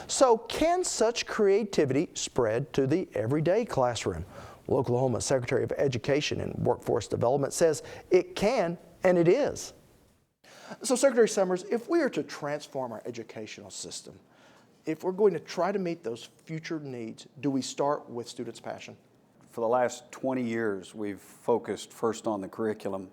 So can such creativity spread to the everyday classroom? Well, Oklahoma's Secretary of Education and Workforce Development says it can, and it is. So Secretary Sommers, if we are to transform our educational system, if we're going to try to meet those future needs, do we start with students' passion? For the last 20 years, we've focused first on the curriculum,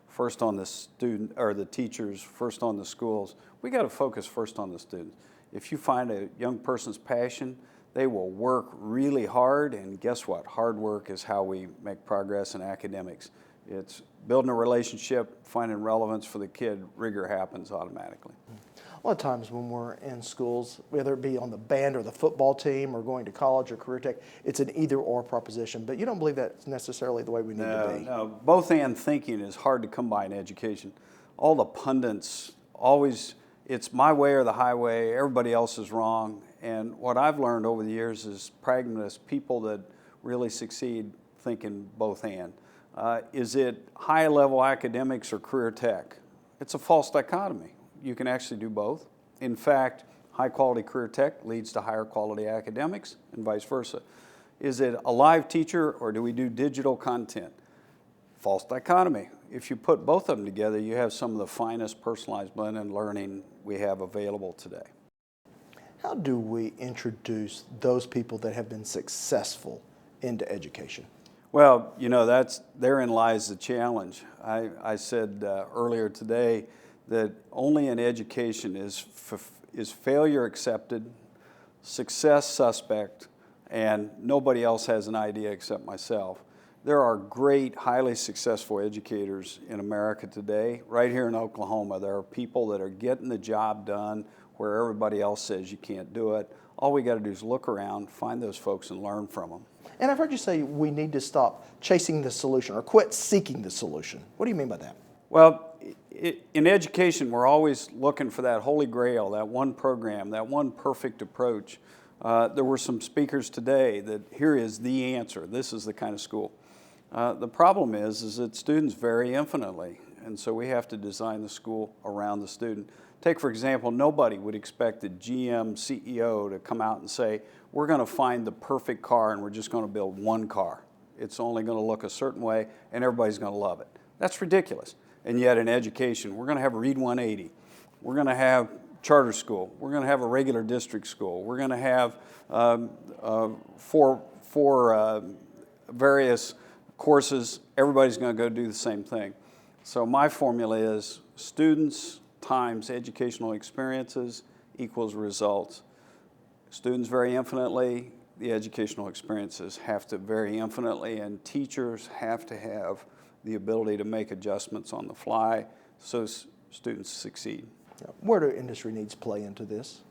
first on the student or the teachers, first on the schools. We got to focus first on the students. If you find a young person's passion, they will work really hard, and guess what? Hard work is how we make progress in academics. It's building a relationship, finding relevance for the kid, rigor happens automatically. A lot of times when we're in schools, whether it be on the band or the football team or going to college or career tech, it's an either-or proposition, but you don't believe that's necessarily the way we need to be. No, both-and thinking is hard to come by in education. All the pundits always, it's my way or the highway, everybody else is wrong, and what I've learned over the years is pragmatists, people that really succeed thinking both-and. Is it high-level academics or career tech? It's a false dichotomy. You can actually do both. In fact, high-quality career tech leads to higher quality academics and vice versa. Is it a live teacher or do we do digital content? False dichotomy. If you put both of them together, you have some of the finest personalized blended learning we have available today. How do we introduce those people that have been successful into education? Well, you know, therein lies the challenge. I said earlier today that only in education is failure accepted, success suspect, and nobody else has an idea except myself. There are great, highly successful educators in America today. Right here in Oklahoma, there are people that are getting the job done where everybody else says you can't do it. All we got to do is look around, find those folks, and learn from them. And I've heard you say we need to stop chasing the solution or quit seeking the solution. What do you mean by that? Well, in education, we're always looking for that holy grail, that one program, that one perfect approach. There were some speakers today that here is the answer. This is the kind of school. The problem is that students vary infinitely, and so we have to design the school around the student. Take, for example, nobody would expect the GM CEO to come out and say, we're going to find the perfect car and we're just going to build one car. It's only going to look a certain way and everybody's going to love it. That's ridiculous. And yet in education, we're going to have Read 180. We're going to have charter school. We're going to have a regular district school. We're going to have four various courses. Everybody's going to go do the same thing. So my formula is students times educational experiences equals results. Students vary infinitely. The educational experiences have to vary infinitely, and teachers have to have the ability to make adjustments on the fly so students succeed. Where do industry needs play into this?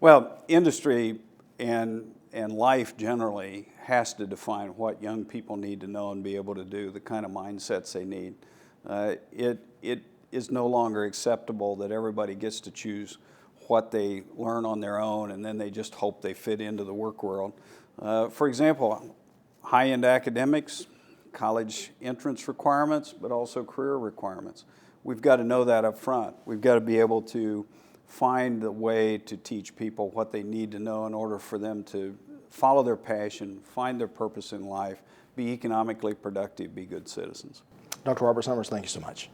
Well, industry and life generally has to define what young people need to know and be able to do, the kind of mindsets they need. It is no longer acceptable that everybody gets to choose what they learn on their own and then they just hope they fit into the work world. For example, high-end academics, college entrance requirements, but also career requirements. We've got to know that up front. We've got to be able to find a way to teach people what they need to know in order for them to follow their passion, find their purpose in life, be economically productive, be good citizens. Dr. Robert Sommers, thank you so much.